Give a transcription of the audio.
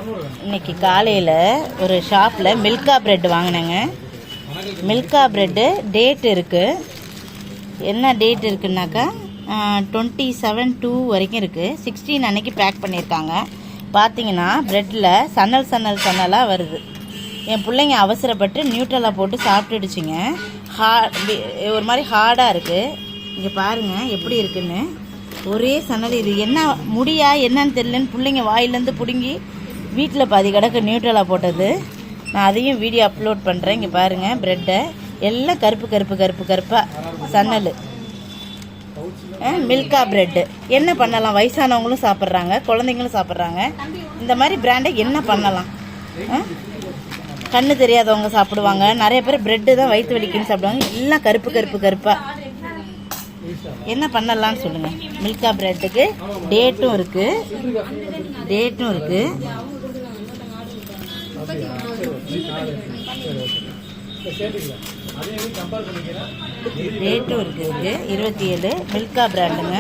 இன்னைக்கு காலையில் ஒரு ஷாப்பில் மில்கா பிரெட் வாங்கினேங்க. மில்கா பிரெட்டு டேட் இருக்குது. என்ன டேட் இருக்குன்னாக்கா 27/2 வரைக்கும் இருக்குது. 16 அன்னைக்கு பேக் பண்ணியிருக்காங்க. பார்த்தீங்கன்னா ப்ரெட்டில் சன்னலாக வருது. என் பிள்ளைங்க அவசரப்பட்டு நியூட்ரலா போட்டு சாப்பிட்டுடுச்சிங்க. ஒரு மாதிரி ஹார்டாக இருக்குது. இங்கே பாருங்கள் எப்படி இருக்குன்னு. ஒரே சன்னல். இது என்ன முடியா என்னன்னு தெரியலன்னு பிள்ளைங்க வாயிலேருந்து பிடுங்கி வீட்டில் பாதி கிடக்கு நியூட்ரலா போட்டது. நான் அதையும் வீடியோ அப்லோட் பண்ணுறேன். இங்கே பாருங்கள் ப்ரெட்டை எல்லாம் கருப்பாக சன்னல். மில்கா பிரெட்டு என்ன பண்ணலாம்? வயசானவங்களும் சாப்பிட்றாங்க, குழந்தைங்களும் சாப்பிட்றாங்க. இந்த மாதிரி பிராண்டை என்ன பண்ணலாம்? கண்ணு தெரியாதவங்க சாப்பிடுவாங்க. நிறைய பேர் பிரெட்டு தான் வயிற்று வலிக்குன்னு சாப்பிடுவாங்க. எல்லாம் கருப்பாக என்ன பண்ணலான்னு சொல்லுங்கள். மில்கா பிரெட்டுக்கு டேட்டும் இருக்குது. டேட்டும் இருக்குது இதுக்கு 27 மில்கா பிராண்டுங்க.